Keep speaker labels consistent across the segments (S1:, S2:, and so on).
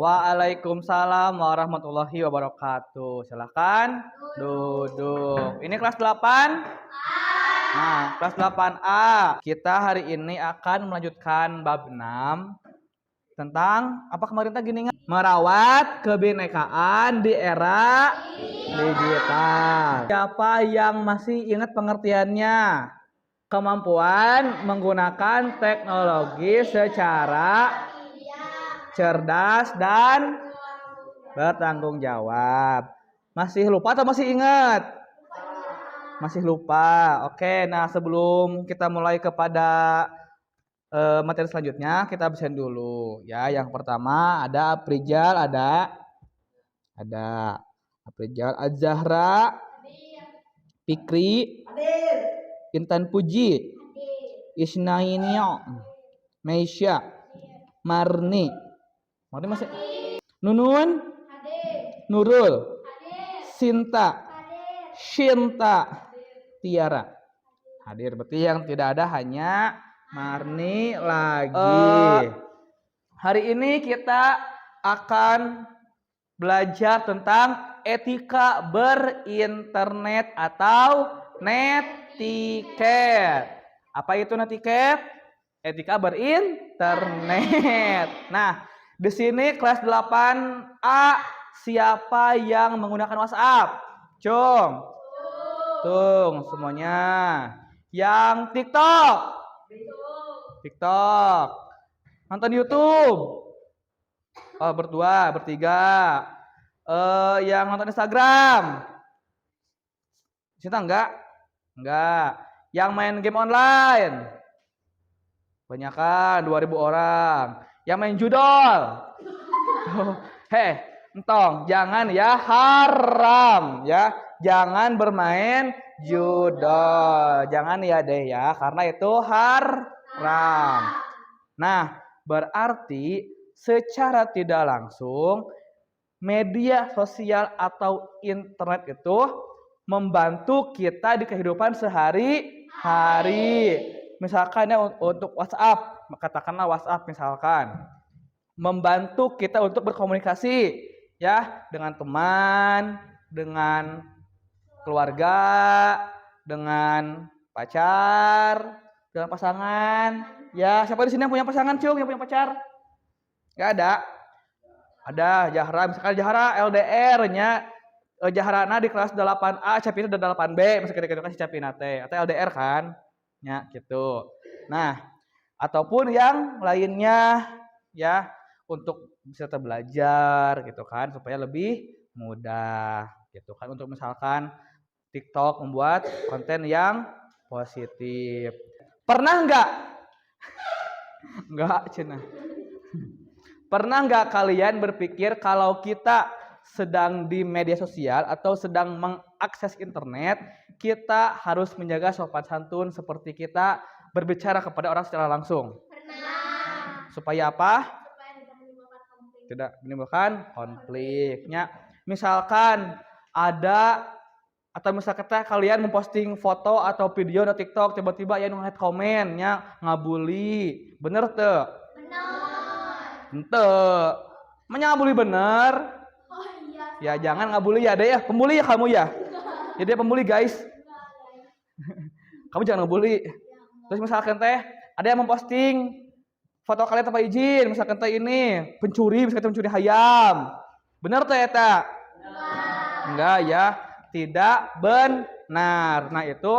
S1: Waalaikumsalam warahmatullahi wabarakatuh. Silakan duduk. Ini kelas 8? Nah, kelas 8A. Kita hari ini akan melanjutkan bab 6 tentang apa kemarin tadi gini? Merawat kebinekaan di era digital. Siapa yang masih ingat pengertiannya? Kemampuan menggunakan teknologi secara cerdas dan bertanggung jawab. Masih lupa atau masih ingat? Masih lupa. Oke, nah sebelum kita mulai kepada materi selanjutnya, kita absen dulu ya. Yang pertama ada Aprijal, ada Aprijal, Az-Zahra, Fikri, Intan Puji, Isnainio, Meisya, Marni masih, Nunun, Nurul, Sinta, Shinta, Tiara. Hadir. Berarti yang tidak ada hanya Marni lagi. Hari ini kita akan belajar tentang etika berinternet atau netiquette. Apa itu netiquette? Etika berinternet. Nah, di sini kelas 8A, siapa yang menggunakan WhatsApp? Cung. Tung semuanya. Yang TikTok? TikTok. Nonton YouTube? Oh, berdua, bertiga. Yang nonton Instagram? Cinta enggak? Enggak. Yang main game online? Banyakan 2000 orang. Yang main judol? Entong, jangan ya, haram ya. Jangan bermain judol. Jangan ya deh ya, karena itu haram. Nah, berarti secara tidak langsung media sosial atau internet itu membantu kita di kehidupan sehari-hari. Misalkan ya untuk WhatsApp, katakanlah WhatsApp misalkan membantu kita untuk berkomunikasi ya dengan teman, dengan keluarga, dengan pacar, dengan pasangan. Ya, siapa di sini yang punya pasangan, Cung, yang punya pacar? Gak ada. Ada Jahra, misalkan Jahra LDR-nya Jahrana di kelas 8A, Capina udah 8B, masih kita kasih Capina teh, atau LDR kan? Ya, gitu. Nah, ataupun yang lainnya ya untuk bisa belajar gitu kan supaya lebih mudah gitu kan, untuk misalkan TikTok membuat konten yang positif. Pernah enggak Cina? Pernah enggak kalian berpikir kalau kita sedang di media sosial atau sedang mengakses internet, kita harus menjaga sopan santun seperti kita berbicara kepada orang secara langsung? Pernah. Supaya apa? Tidak menimbulkan konfliknya. Misalkan ada atau misalkan kalian memposting foto atau video di TikTok, tiba-tiba ya nge-head komennya ngabuli, bener tuh? Bener. Ente, menyabuli bener. Oh iya. Ya jangan ngabuli ya deh ya, pembuli ya kamu ya. Jadi pembuli guys. Kamu jangan ngabuli. Terus misalkan teh ada yang memposting foto kalian tanpa izin, misalkan teh ini pencuri, misalkan pencuri ayam. Benar teh eta? Enggak ya, tidak benar. Nah, itu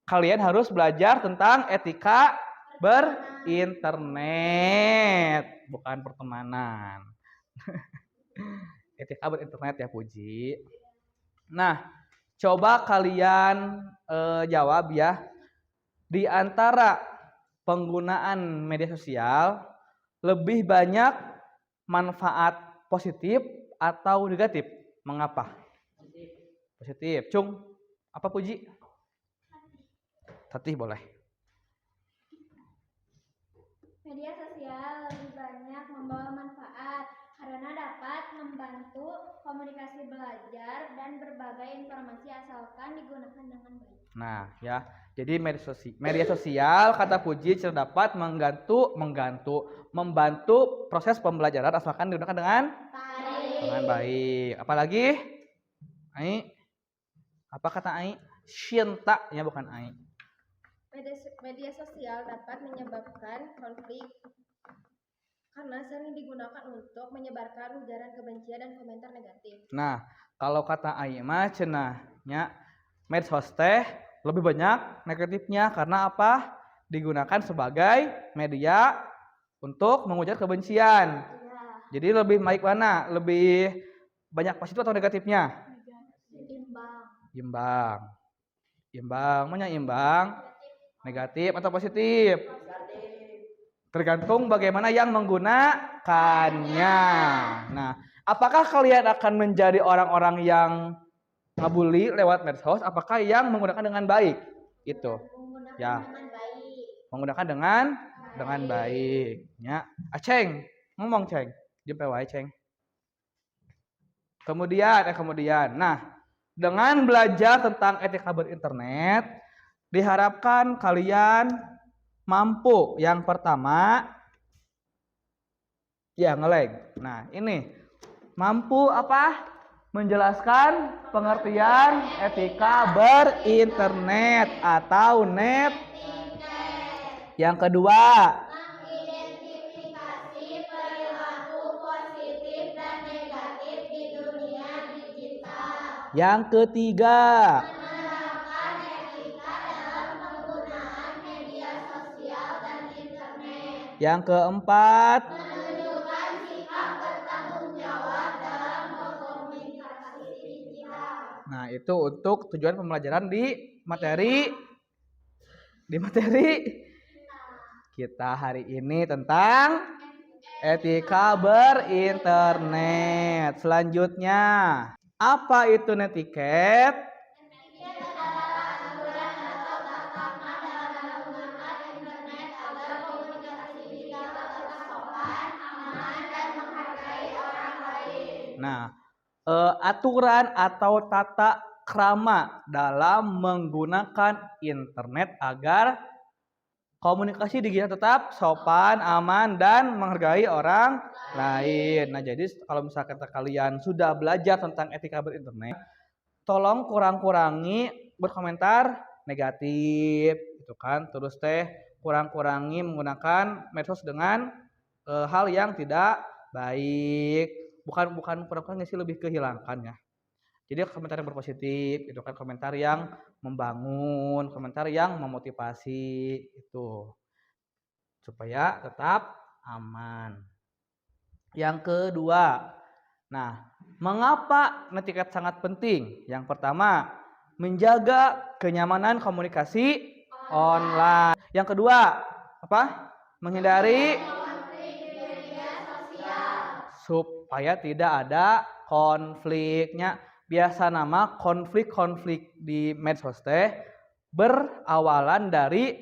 S1: kalian harus belajar tentang etika berinternet, bukan pertemanan. Etika berinternet ya, Puji. Nah, coba kalian jawab ya. Di antara penggunaan media sosial, lebih banyak manfaat positif atau negatif? Mengapa? Positif. Cung, apa Puji? Tatih boleh.
S2: Media sosial lebih banyak membawa manfaat Karena dapat membantu komunikasi belajar dan berbagai informasi asalkan digunakan dengan baik.
S1: Nah, ya. Jadi media sosial kata Puji dapat membantu proses pembelajaran asalkan digunakan dengan baik. Apalagi? Ai? Apa kata Ai? Cinta ya, bukan Ai.
S2: Media sosial dapat menyebabkan konflik karena sering digunakan untuk menyebarkan ujaran kebencian dan komentar negatif.
S1: Nah, kalau kata Ai mah cenahnya medsos teh lebih banyak negatifnya karena apa? Digunakan sebagai media untuk mengujar kebencian. Jadi lebih baik mana? Lebih banyak positif atau negatifnya? Imbang. Mana imbang? Negatif atau positif? Tergantung bagaimana yang menggunakannya. Nah, apakah kalian akan menjadi orang-orang yang ngabuli lewat medsos? Apakah yang menggunakan dengan baik? Itu. Ya. Menggunakan dengan baik. Ya. Aceng, ngomong Ceng. Jumpa wae Ceng. Kemudian. Nah, dengan belajar tentang etika berinternet, diharapkan kalian mampu yang pertama ya ngelag. Nah, ini mampu apa? Menjelaskan pengertian etika berinternet atau net. Yang kedua, mengidentifikasi perilaku positif dan negatif di dunia digital. Yang ketiga, menerapkan etika dalam penggunaan media sosial dan internet. Yang keempat, menunjukkan sikap bertanggung jawab dalam berkomunikasi digital. Nah, itu untuk tujuan pembelajaran di materi kita hari ini tentang etika berinternet. Selanjutnya, apa itu netiquette? Netiquette adalah aturan atau tata krama dalam menggunakan internet agar komunikasi digital tetap sopan, aman, dan menghargai orang lain. Nah, aturan atau tata krama dalam menggunakan internet agar komunikasi digital tetap sopan, aman, dan menghargai orang lain. Nah, jadi kalau misalkan kalian sudah belajar tentang etika berinternet, tolong kurang-kurangi berkomentar negatif, gitu kan. Terus kurang-kurangi menggunakan medsos dengan hal yang tidak baik. Bukan kurang-kurangi sih, lebih kehilangkan ya. Jadi komentar yang berpositif, itu kan komentar yang membangun, komentar yang memotivasi itu supaya tetap aman. Yang kedua, nah, mengapa netiquette sangat penting? Yang pertama, menjaga kenyamanan komunikasi online. Yang kedua, apa? Menghindari supaya tidak ada konfliknya. Biasa nama konflik-konflik di medsos teh berawalan dari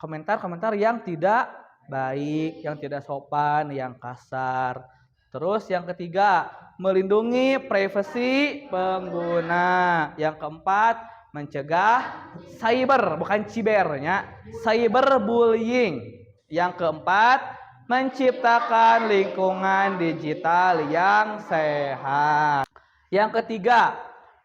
S1: komentar-komentar yang tidak baik, yang tidak sopan, yang kasar. Terus yang ketiga, melindungi privasi pengguna. Yang keempat, mencegah cyber, bukan cibernya, cyberbullying. Yang keempat, menciptakan lingkungan digital yang sehat. Yang ketiga,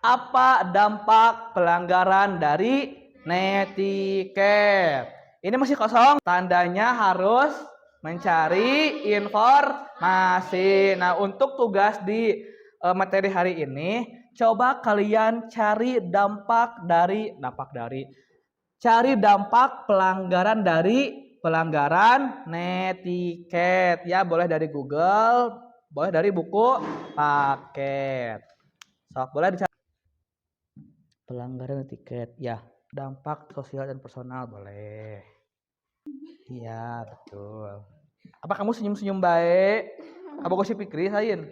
S1: apa dampak pelanggaran dari netiquette? Ini masih kosong, tandanya harus mencari informasi. Nah, untuk tugas di materi hari ini, coba kalian cari dampak pelanggaran netiquette. Ya, boleh dari Google, boleh dari buku paket. Boleh dicari pelanggaran netiquette. Ya, dampak sosial dan personal boleh. Iya, betul. Apa kamu senyum-senyum baik? Apa gosip pikri sain?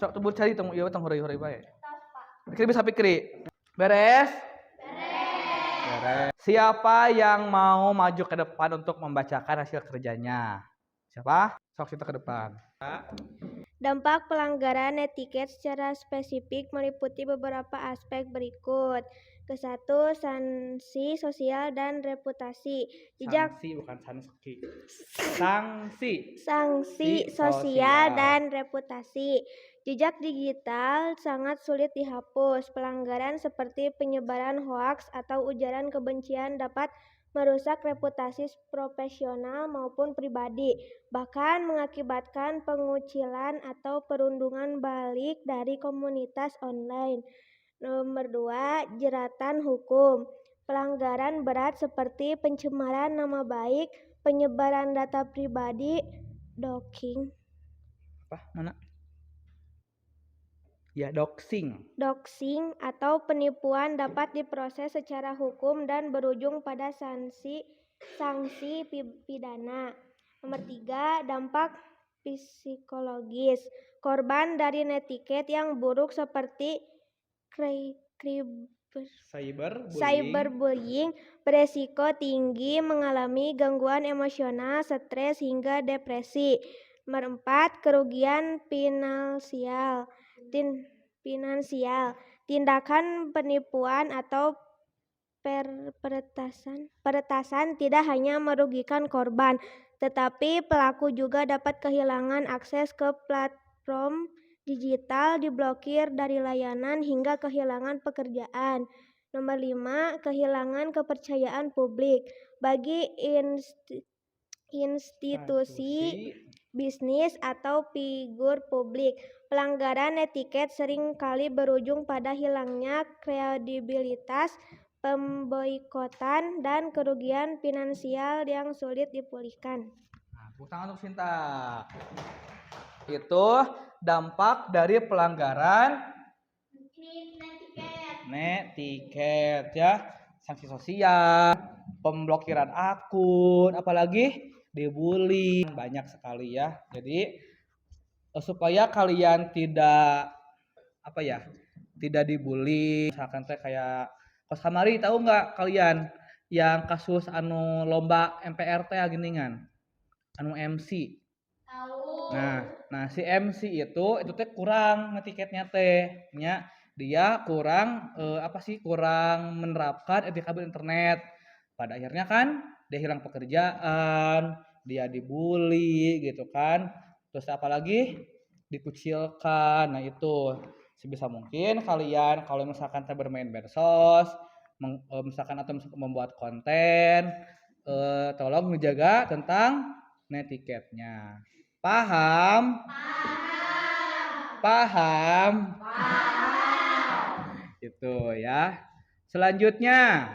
S1: Sok tebur cari tong ieu tong hore-hore bae. Pikri bisa pikri. Beres? Beres. Siapa yang mau maju ke depan untuk membacakan hasil kerjanya? Siapa? Sok kita ke depan.
S3: Dampak pelanggaran etiket secara spesifik meliputi beberapa aspek berikut. Kesatu, sanksi sosial dan reputasi. Jejak
S1: Sanksi bukan sanksi. Sanksi
S3: sanksi sosial dan reputasi. Jejak digital sangat sulit dihapus. Pelanggaran seperti penyebaran hoaks atau ujaran kebencian dapat merusak reputasi profesional maupun pribadi, bahkan mengakibatkan pengucilan atau perundungan balik dari komunitas online. Nomor 2, jeratan hukum. Pelanggaran berat seperti pencemaran nama baik, penyebaran data pribadi, doxing atau penipuan dapat diproses secara hukum dan berujung pada sanksi pidana. Nomor 3, dampak psikologis. Korban dari netiquette yang buruk seperti cyberbullying beresiko tinggi mengalami gangguan emosional, stres, hingga depresi. Nomor 4, kerugian finansial. Tindakan penipuan atau peretasan tidak hanya merugikan korban, tetapi pelaku juga dapat kehilangan akses ke platform digital, diblokir dari layanan, hingga kehilangan pekerjaan. Nomor 5, kehilangan kepercayaan publik. Bagi institusi bisnis atau figur publik, pelanggaran etiket sering kali berujung pada hilangnya kredibilitas, pemboikotan, dan kerugian finansial yang sulit dipulihkan.
S1: Nah, tepuk tangan untuk Sinta. Itu dampak dari pelanggaran netiquette ya, sanksi sosial, pemblokiran akun, apalagi dibully, banyak sekali ya. Jadi supaya kalian tidak tidak dibully, misalkan teh kayak Kos Kamari, tahu nggak kalian yang kasus anu lomba MPR teh geningan, anu MC. Tahu. Nah si MC itu teh kurang ngetiketnya teh, nya dia kurang kurang menerapkan etika internet. Pada akhirnya kan dia hilang pekerjaan, dia dibully gitu kan, terus apalagi dikucilkan. Nah itu sebisa mungkin kalian kalau misalkan bermain medsos, misalkan atau membuat konten, tolong menjaga tentang netiquette-nya. Paham? Paham. Itu ya. Selanjutnya,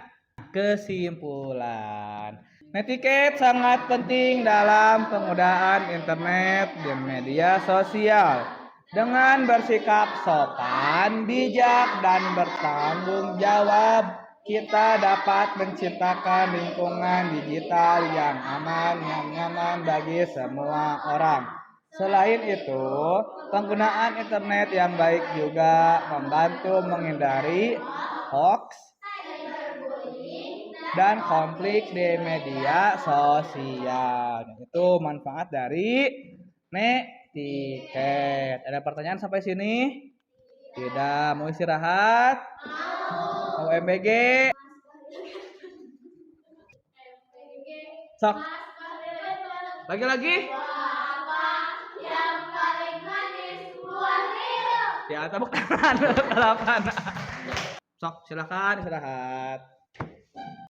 S1: kesimpulan. Netiquette sangat penting dalam penggunaan internet dan media sosial. Dengan bersikap sopan, bijak, dan bertanggung jawab, kita dapat menciptakan lingkungan digital yang aman dan nyaman bagi semua orang. Selain itu, penggunaan internet yang baik juga membantu menghindari hoax dan konflik di media sosial. Itu manfaat dari netiquette. Ada pertanyaan sampai sini? Tidak. Mau istirahat? Mau MBG? Sok. Lagi-lagi? Yang paling manis buat minum. Ya, tepuk tangan. Sok, silakan istirahat.